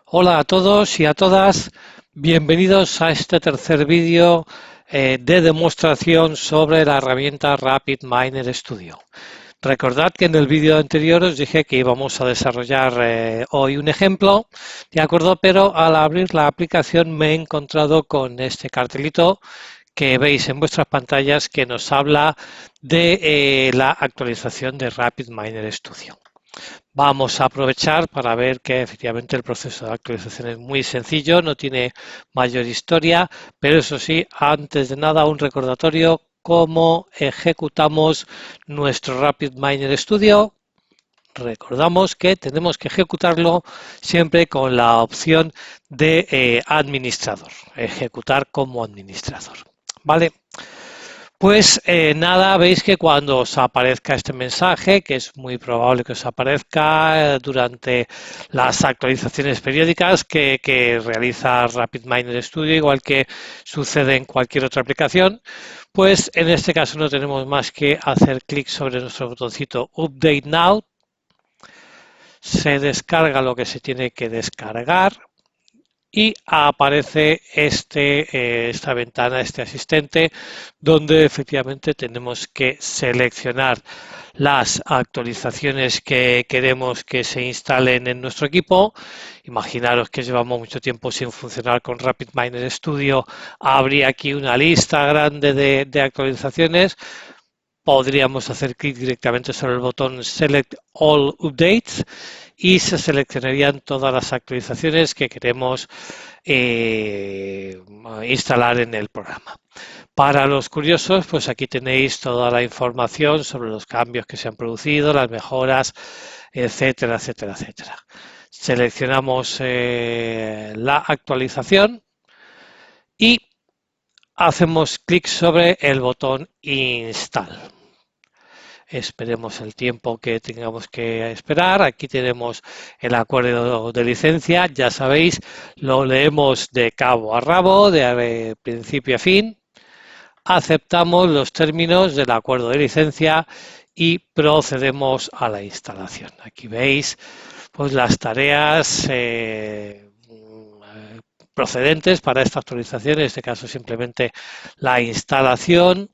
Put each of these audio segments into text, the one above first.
Hola a todos y a todas, bienvenidos a este tercer vídeo de demostración sobre la herramienta RapidMiner Studio. Recordad que en el vídeo anterior os dije que íbamos a desarrollar hoy un ejemplo, ¿de acuerdo? Pero al abrir la aplicación me he encontrado con este cartelito que veis en vuestras pantallas que nos habla de la actualización de RapidMiner Studio. Vamos a aprovechar para ver que efectivamente el proceso de actualización es muy sencillo, no tiene mayor historia, pero eso sí, antes de nada un recordatorio cómo ejecutamos nuestro RapidMiner Studio. Recordamos que tenemos que ejecutarlo siempre con la opción de administrador, ejecutar como administrador. ¿Vale? Pues nada, veis que cuando os aparezca este mensaje, que es muy probable que os aparezca durante las actualizaciones periódicas que realiza RapidMiner Studio, igual que sucede en cualquier otra aplicación, pues en este caso no tenemos más que hacer clic sobre nuestro botoncito Update Now, se descarga lo que se tiene que descargar y aparece esta ventana, este asistente, donde efectivamente tenemos que seleccionar las actualizaciones que queremos que se instalen en nuestro equipo. Imaginaros que llevamos mucho tiempo sin funcionar con RapidMiner Studio, habría aquí una lista grande de actualizaciones. Podríamos hacer clic directamente sobre el botón Select All Updates y se seleccionarían todas las actualizaciones que queremos instalar en el programa. Para los curiosos, pues aquí tenéis toda la información sobre los cambios que se han producido, las mejoras, etcétera, etcétera, etcétera. Seleccionamos la actualización y hacemos clic sobre el botón Install. Esperemos el tiempo que tengamos que esperar. Aquí tenemos el acuerdo de licencia, ya sabéis, lo leemos de cabo a rabo, de principio a fin. Aceptamos los términos del acuerdo de licencia y procedemos a la instalación. Aquí veis pues las tareas procedentes para esta actualización, en este caso simplemente la instalación.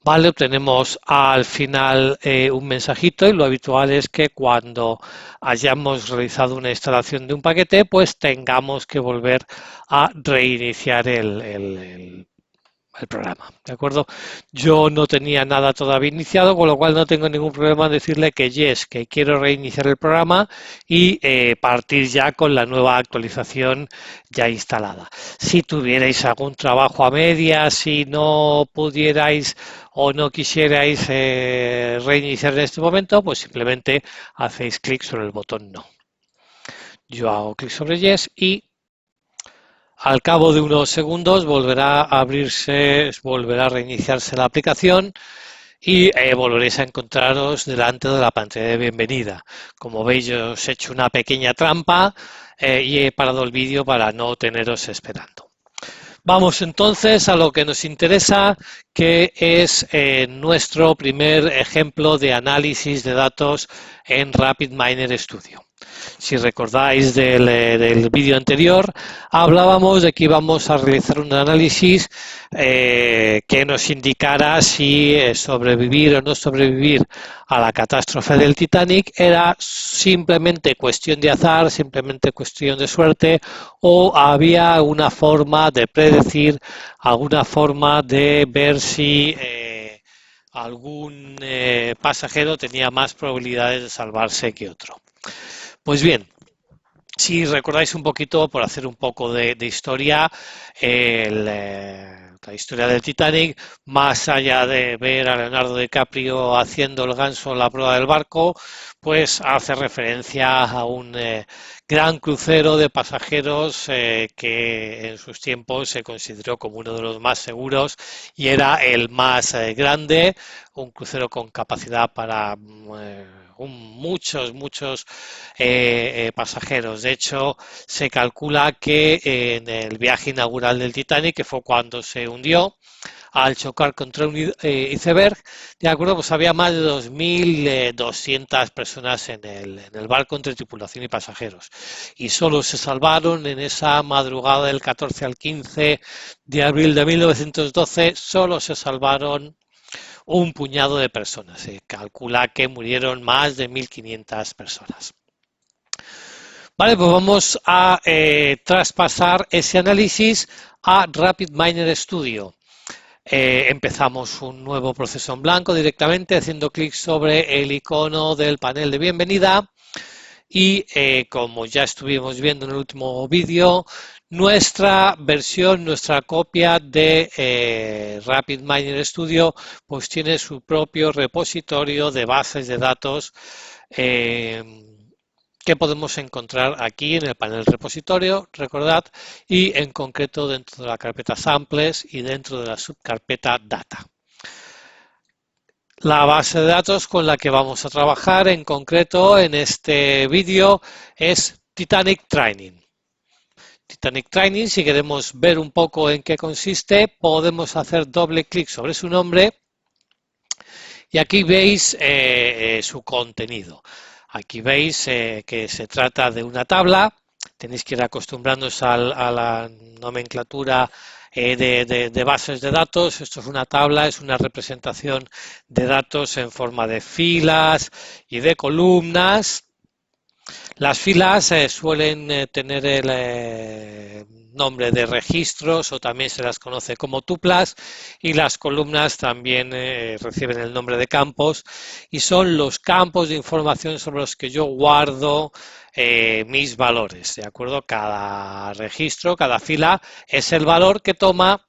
Vale, obtenemos al final un mensajito y lo habitual es que cuando hayamos realizado una instalación de un paquete, pues tengamos que volver a reiniciar el programa, ¿de acuerdo? Yo no tenía nada todavía iniciado, con lo cual no tengo ningún problema en decirle que yes, que quiero reiniciar el programa y partir ya con la nueva actualización ya instalada. Si tuvierais algún trabajo a medias, si no pudierais o no quisierais reiniciar en este momento, pues simplemente hacéis clic sobre el botón no. Yo hago clic sobre yes y al cabo de unos segundos volverá a abrirse, volverá a reiniciarse la aplicación y volveréis a encontraros delante de la pantalla de bienvenida. Como veis, yo os he hecho una pequeña trampa y he parado el vídeo para no teneros esperando. Vamos entonces a lo que nos interesa, que es nuestro primer ejemplo de análisis de datos en RapidMiner Studio. Si recordáis del vídeo anterior, hablábamos de que íbamos a realizar un análisis que nos indicara si sobrevivir o no sobrevivir a la catástrofe del Titanic era simplemente cuestión de azar, simplemente cuestión de suerte, o había una forma de predecir, alguna forma de ver si algún pasajero tenía más probabilidades de salvarse que otro. Pues bien, si recordáis un poquito, por hacer un poco de historia, la historia del Titanic, más allá de ver a Leonardo DiCaprio haciendo el ganso en la prueba del barco, pues hace referencia a un gran crucero de pasajeros que en sus tiempos se consideró como uno de los más seguros y era el más grande, un crucero con capacidad para muchos pasajeros. De hecho, se calcula que en el viaje inaugural del Titanic, que fue cuando se hundió, al chocar contra un iceberg, de acuerdo, pues había más de 2.200 personas en el barco entre tripulación y pasajeros. Y solo se salvaron en esa madrugada del 14 al 15 de abril de 1912, solo se salvaron un puñado de personas. Se calcula que murieron más de 1.500 personas. Vale, pues vamos a traspasar ese análisis a RapidMiner Studio. Empezamos un nuevo proceso en blanco directamente haciendo clic sobre el icono del panel de bienvenida y como ya estuvimos viendo en el último vídeo, nuestra versión, nuestra copia de RapidMiner Studio pues tiene su propio repositorio de bases de datos que podemos encontrar aquí en el panel repositorio, recordad, y en concreto dentro de la carpeta samples y dentro de la subcarpeta data. La base de datos con la que vamos a trabajar en concreto en este vídeo es Titanic Training. Titanic Training, si queremos ver un poco en qué consiste, podemos hacer doble clic sobre su nombre y aquí veis su contenido. Aquí veis que se trata de una tabla, tenéis que ir acostumbrándoos a la nomenclatura de bases de datos. Esto es una tabla, es una representación de datos en forma de filas y de columnas. Las filas suelen tener el nombre de registros o también se las conoce como tuplas y las columnas también reciben el nombre de campos y son los campos de información sobre los que yo guardo mis valores, ¿de acuerdo? Cada registro, cada fila es el valor que toma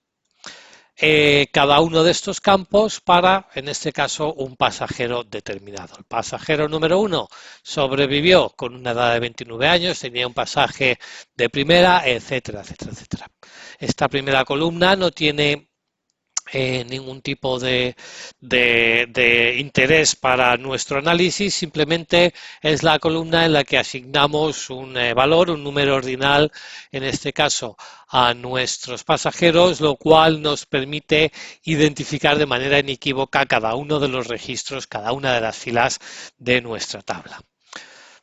cada uno de estos campos para, en este caso, un pasajero determinado. El pasajero número 1 sobrevivió con una edad de 29 años, tenía un pasaje de primera, etcétera, etcétera, etcétera. Esta primera columna no tiene ningún tipo de interés para nuestro análisis, simplemente es la columna en la que asignamos un valor, un número ordinal, en este caso a nuestros pasajeros, lo cual nos permite identificar de manera inequívoca cada uno de los registros, cada una de las filas de nuestra tabla.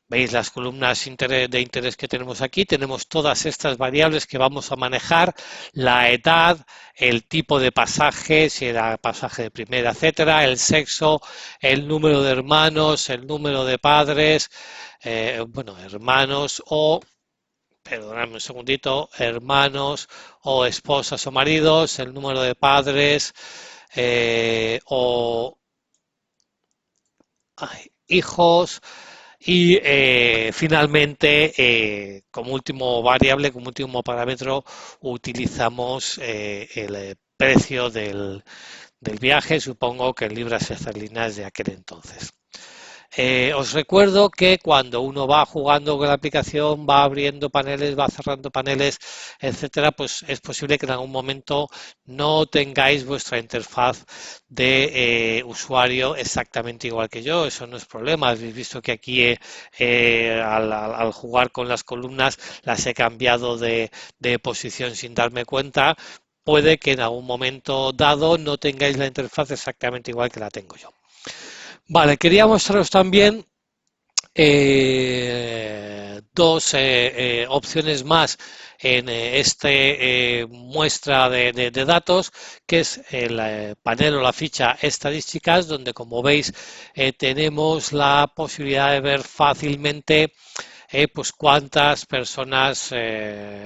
¿Veis las columnas de interés que tenemos aquí? Tenemos todas estas variables que vamos a manejar, la edad, el tipo de pasaje, si era pasaje de primera, etcétera, el sexo, el número de hermanos, el número de padres, bueno, hermanos o, perdonadme un segundito, hermanos o esposas o maridos, el número de padres o hijos. Y finalmente, como último variable, como último parámetro, utilizamos el precio del viaje, supongo que en libras esterlinas de aquel entonces. Os recuerdo que cuando uno va jugando con la aplicación, va abriendo paneles, va cerrando paneles, etcétera, pues es posible que en algún momento no tengáis vuestra interfaz de usuario exactamente igual que yo. Eso no es problema. Habéis visto que aquí al jugar con las columnas las he cambiado de posición sin darme cuenta. Puede que en algún momento dado no tengáis la interfaz exactamente igual que la tengo yo. Vale, quería mostraros también dos opciones más en este muestra de datos, que es el panel o la ficha estadísticas, donde como veis tenemos la posibilidad de ver fácilmente pues cuántas personas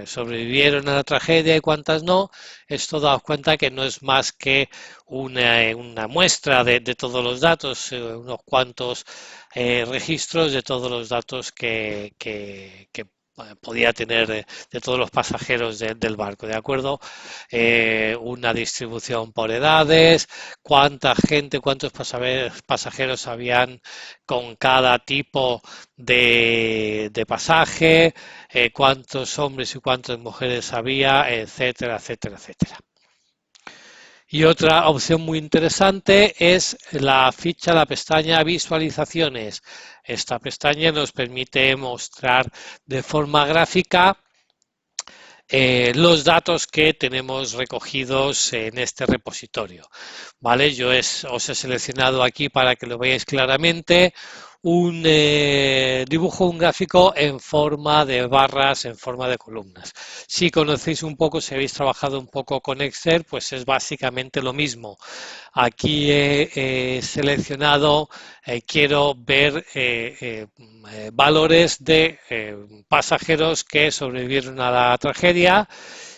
sobrevivieron a la tragedia y cuántas no. Esto daos cuenta que no es más que una muestra de todos los datos, unos cuantos registros de todos los datos que podía tener de todos los pasajeros del barco, ¿de acuerdo? Una distribución por edades, cuánta gente, cuántos pasajeros habían con cada tipo de pasaje, cuántos hombres y cuántas mujeres había, etcétera, etcétera, etcétera. Y otra opción muy interesante es la ficha, la pestaña visualizaciones. Esta pestaña nos permite mostrar de forma gráfica los datos que tenemos recogidos en este repositorio. ¿Vale? Os he seleccionado aquí para que lo veáis claramente un dibujo, un gráfico en forma de barras, en forma de columnas. Si conocéis un poco, si habéis trabajado un poco con Excel, pues es básicamente lo mismo. Aquí he seleccionado, quiero ver valores de pasajeros que sobrevivieron a la tragedia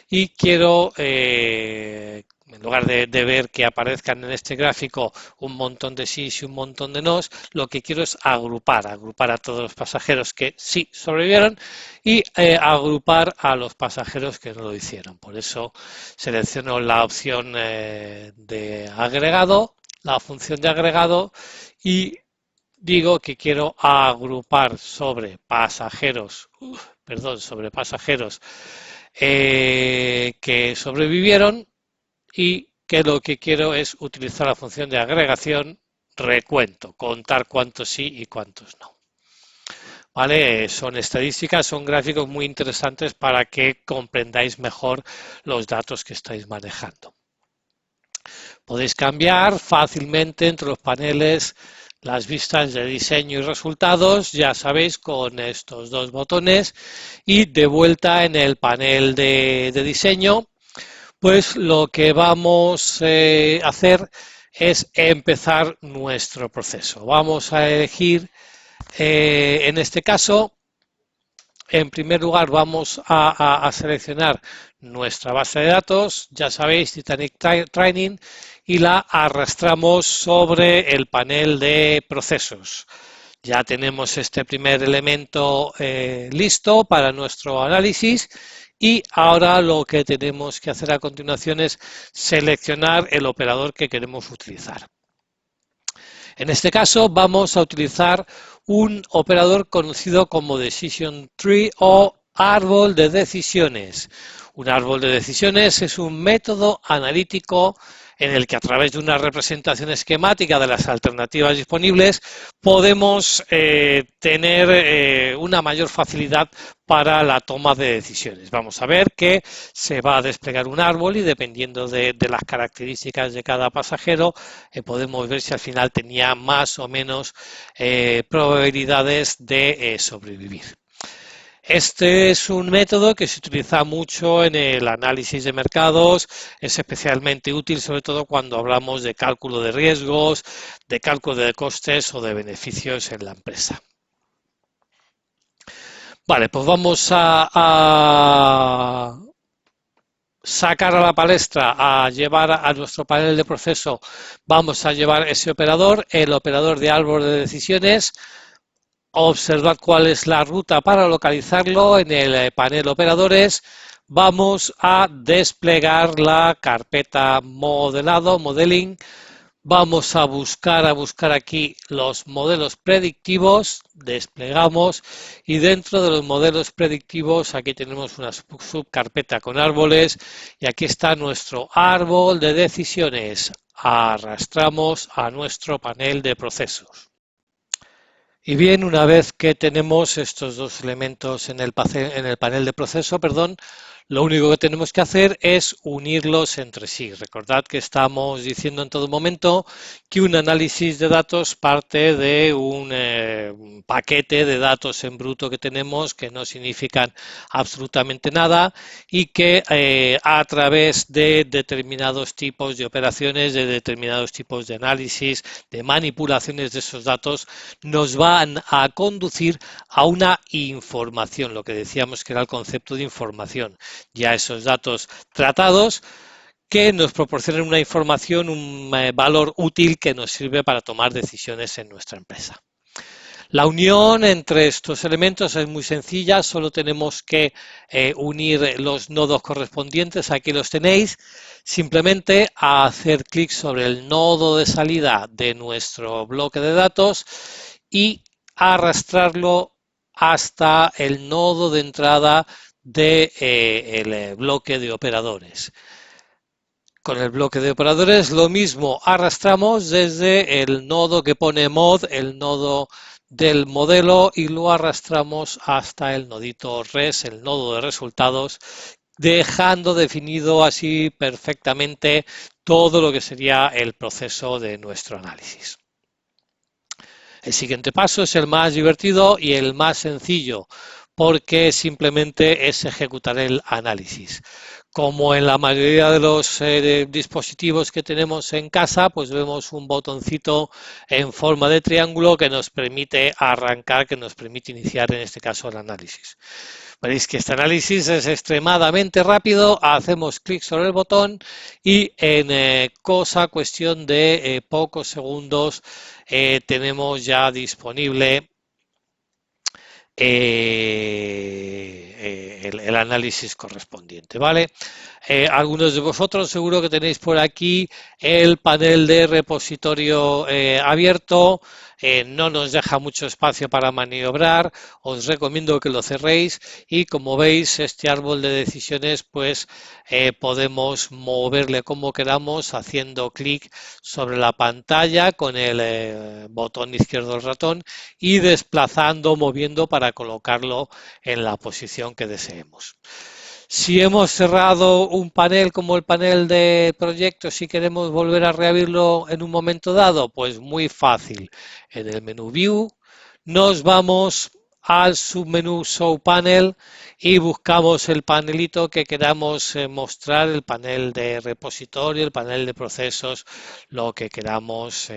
y quiero, en lugar de ver que aparezcan en este gráfico un montón de sís y un montón de nos, lo que quiero es agrupar a todos los pasajeros que sí sobrevivieron y agrupar a los pasajeros que no lo hicieron. Por eso selecciono la opción de agregado, la función de agregado y digo que quiero agrupar sobre pasajeros, que sobrevivieron y que lo que quiero es utilizar la función de agregación recuento, contar cuántos sí y cuántos no. ¿Vale? Son estadísticas, son gráficos muy interesantes para que comprendáis mejor los datos que estáis manejando. Podéis cambiar fácilmente entre los paneles las vistas de diseño y resultados, ya sabéis, con estos dos botones y de vuelta en el panel de diseño, pues lo que vamos a hacer es empezar nuestro proceso. Vamos a elegir, en este caso, en primer lugar vamos a seleccionar nuestra base de datos, ya sabéis, Titanic Training, y la arrastramos sobre el panel de procesos. Ya tenemos este primer elemento listo para nuestro análisis y ahora lo que tenemos que hacer a continuación es seleccionar el operador que queremos utilizar. En este caso vamos a utilizar un operador conocido como Decision Tree o árbol de decisiones. Un árbol de decisiones es un método analítico en el que a través de una representación esquemática de las alternativas disponibles podemos tener una mayor facilidad para la toma de decisiones. Vamos a ver que se va a desplegar un árbol y dependiendo de las características de cada pasajero podemos ver si al final tenía más o menos probabilidades de sobrevivir. Este es un método que se utiliza mucho en el análisis de mercados, es especialmente útil sobre todo cuando hablamos de cálculo de riesgos, de cálculo de costes o de beneficios en la empresa. Vale, pues vamos a sacar a la palestra, a llevar a nuestro panel de proceso, vamos a llevar ese operador, el operador de árbol de decisiones. Observad cuál es la ruta para localizarlo en el panel operadores. Vamos a desplegar la carpeta modelado, modeling. Vamos a buscar aquí los modelos predictivos, desplegamos y dentro de los modelos predictivos aquí tenemos una subcarpeta con árboles y aquí está nuestro árbol de decisiones. Arrastramos a nuestro panel de procesos. Y bien, una vez que tenemos estos dos elementos en el panel de proceso, lo único que tenemos que hacer es unirlos entre sí. Recordad que estamos diciendo en todo momento que un análisis de datos parte de un paquete de datos en bruto que tenemos que no significan absolutamente nada y que a través de determinados tipos de operaciones, de determinados tipos de análisis, de manipulaciones de esos datos, nos van a conducir a una información, lo que decíamos que era el concepto de información. Ya esos datos tratados que nos proporcionan una información, un valor útil que nos sirve para tomar decisiones en nuestra empresa. La unión entre estos elementos es muy sencilla, solo tenemos que unir los nodos correspondientes, aquí los tenéis, simplemente a hacer clic sobre el nodo de salida de nuestro bloque de datos y arrastrarlo hasta el nodo de entrada del bloque de operadores. Con el bloque de operadores lo mismo, arrastramos desde el nodo que pone mod, el nodo del modelo y lo arrastramos hasta el nodito res, el nodo de resultados, dejando definido así perfectamente todo lo que sería el proceso de nuestro análisis. El siguiente paso es el más divertido y el más sencillo, porque simplemente es ejecutar el análisis. Como en la mayoría de los dispositivos que tenemos en casa, pues vemos un botoncito en forma de triángulo que nos permite arrancar, que nos permite iniciar en este caso el análisis. Veréis que este análisis es extremadamente rápido, hacemos clic sobre el botón y en cuestión de pocos segundos tenemos ya disponible el análisis correspondiente, ¿vale? Algunos de vosotros seguro que tenéis por aquí el panel de repositorio abierto, no nos deja mucho espacio para maniobrar, os recomiendo que lo cerréis y como veis este árbol de decisiones pues podemos moverle como queramos haciendo clic sobre la pantalla con el botón izquierdo del ratón y desplazando, moviendo para colocarlo en la posición que deseemos. Si hemos cerrado un panel como el panel de proyectos, si queremos volver a reabrirlo en un momento dado, pues muy fácil. En el menú View nos vamos al submenú Show Panel y buscamos el panelito que queramos mostrar, el panel de repositorio, el panel de procesos, lo que queramos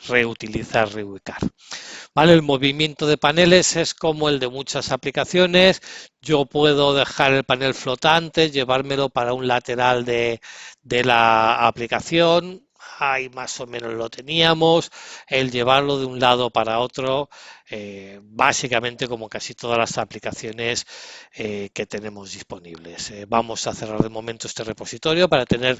reutilizar, reubicar. ¿Vale? El movimiento de paneles es como el de muchas aplicaciones. Yo puedo dejar el panel flotante, llevármelo para un lateral de la aplicación. Ahí más o menos lo teníamos. El llevarlo de un lado para otro, básicamente como casi todas las aplicaciones que tenemos disponibles. Vamos a cerrar de momento este repositorio para tener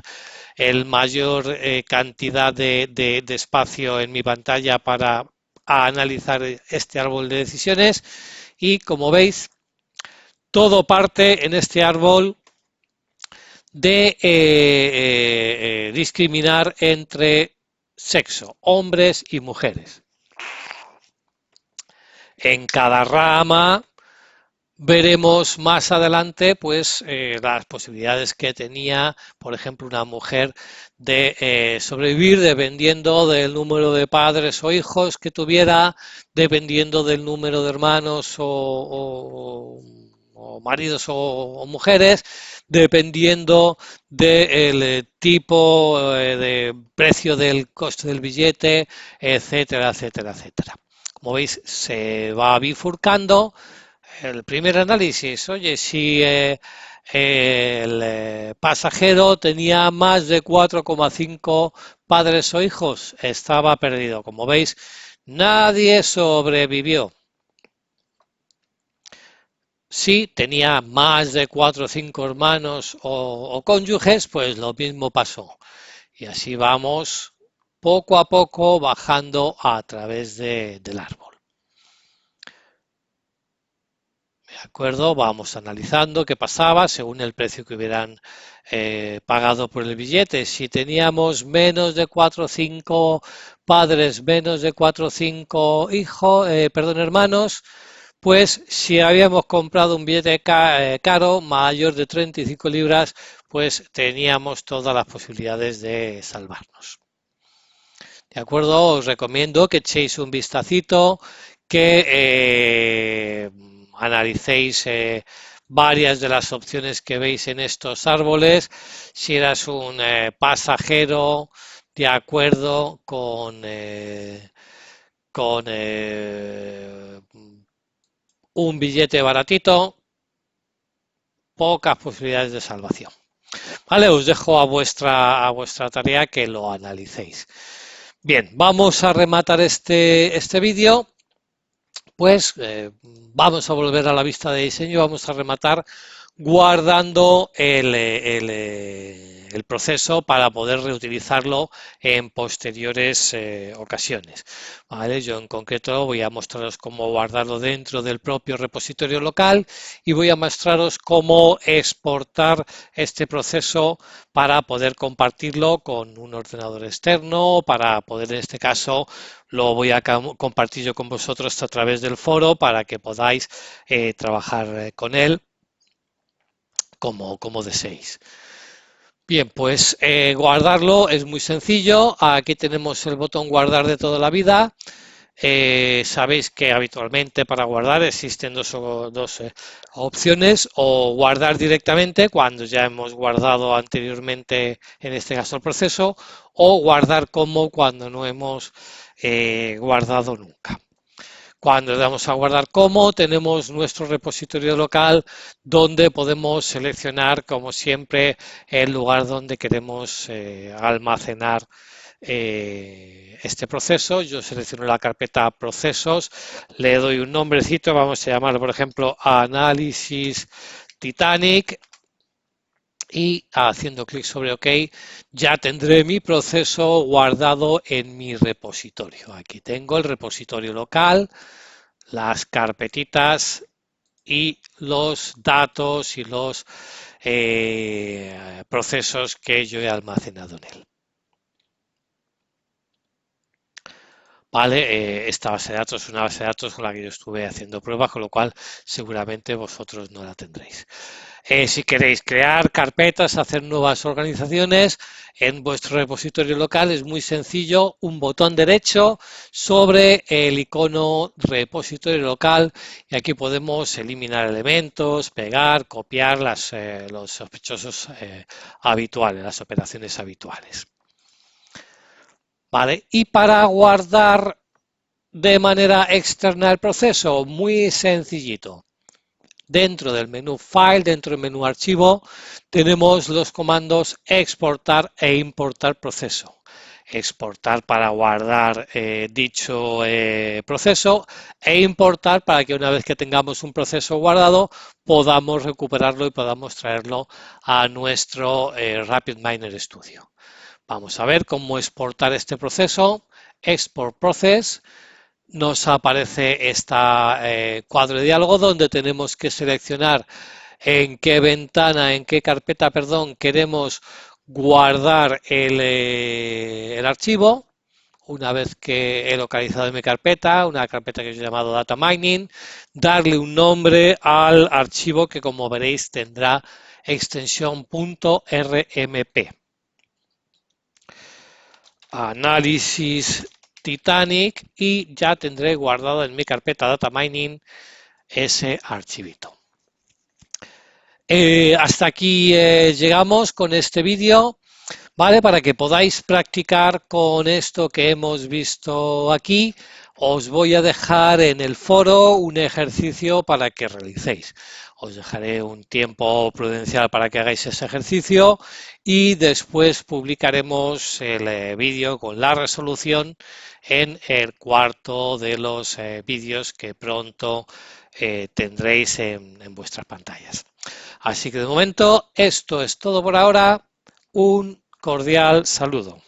el mayor cantidad de espacio en mi pantalla para analizar este árbol de decisiones y como veis todo parte en este árbol de discriminar entre sexo, hombres y mujeres. En cada rama veremos más adelante pues las posibilidades que tenía, por ejemplo, una mujer de sobrevivir dependiendo del número de padres o hijos que tuviera, dependiendo del número de hermanos o maridos o mujeres, dependiendo del tipo de precio del coste del billete, etcétera, etcétera, etcétera. Como veis, se va bifurcando. El primer análisis, oye, si el pasajero tenía más de 4,5 padres o hijos, estaba perdido. Como veis, nadie sobrevivió. Si tenía más de 4 o 5 hermanos o cónyuges, pues lo mismo pasó. Y así vamos poco a poco bajando a través del árbol. ¿De acuerdo? Vamos analizando qué pasaba según el precio que hubieran pagado por el billete. Si teníamos menos de 4 o 5 padres, menos de 4 o 5 hijos, hermanos, pues si habíamos comprado un billete caro, mayor de 35 libras, pues teníamos todas las posibilidades de salvarnos. ¿De acuerdo? Os recomiendo que echéis un vistacito, que analicéis varias de las opciones que veis en estos árboles. Si eras un pasajero, de acuerdo con un billete baratito, pocas posibilidades de salvación. Vale, os dejo a vuestra tarea que lo analicéis. Bien, vamos a rematar este vídeo. Pues vamos a volver a la vista de diseño, vamos a rematar guardando el proceso para poder reutilizarlo en posteriores ocasiones. ¿Vale? Yo en concreto voy a mostraros cómo guardarlo dentro del propio repositorio local y voy a mostraros cómo exportar este proceso para poder compartirlo con un ordenador externo, para poder en este caso lo voy a compartir yo con vosotros a través del foro para que podáis trabajar con él como deseéis. Bien, pues guardarlo es muy sencillo. Aquí tenemos el botón guardar de toda la vida. Sabéis que habitualmente para guardar existen dos opciones, o guardar directamente cuando ya hemos guardado anteriormente, en este caso el proceso, o guardar como cuando no hemos guardado nunca. Cuando le damos a guardar como, tenemos nuestro repositorio local donde podemos seleccionar, como siempre, el lugar donde queremos almacenar este proceso. Yo selecciono la carpeta procesos, le doy un nombrecito, vamos a llamarlo, por ejemplo, análisis Titanic, y haciendo clic sobre OK ya tendré mi proceso guardado en mi repositorio. Aquí tengo el repositorio local, las carpetitas y los datos y los procesos que yo he almacenado en él. Vale, esta base de datos es una base de datos con la que yo estuve haciendo pruebas, con lo cual seguramente vosotros no la tendréis. Si queréis crear carpetas, hacer nuevas organizaciones en vuestro repositorio local, es muy sencillo, un botón derecho sobre el icono repositorio local, y aquí podemos eliminar elementos, pegar, copiar los sospechosos habituales, las operaciones habituales. Vale, y para guardar de manera externa el proceso, muy sencillito. Dentro del menú File, dentro del menú Archivo, tenemos los comandos exportar e importar proceso. Exportar para guardar dicho proceso, e importar para que una vez que tengamos un proceso guardado podamos recuperarlo y podamos traerlo a nuestro RapidMiner Studio. Vamos a ver cómo exportar este proceso. Export Process. Nos aparece este cuadro de diálogo donde tenemos que seleccionar en qué ventana, en qué carpeta, perdón, queremos guardar el archivo. Una vez que he localizado mi carpeta, una carpeta que yo he llamado Data Mining, darle un nombre al archivo que, como veréis, tendrá extensión .rmp. Análisis Titanic, y ya tendré guardado en mi carpeta Data Mining ese archivito. Hasta aquí llegamos con este vídeo, ¿vale? Para que podáis practicar con esto que hemos visto aquí, os voy a dejar en el foro un ejercicio para que realicéis. Os dejaré un tiempo prudencial para que hagáis ese ejercicio, y después publicaremos el vídeo con la resolución en el cuarto de los vídeos que pronto tendréis en vuestras pantallas. Así que de momento esto es todo por ahora. Un cordial saludo.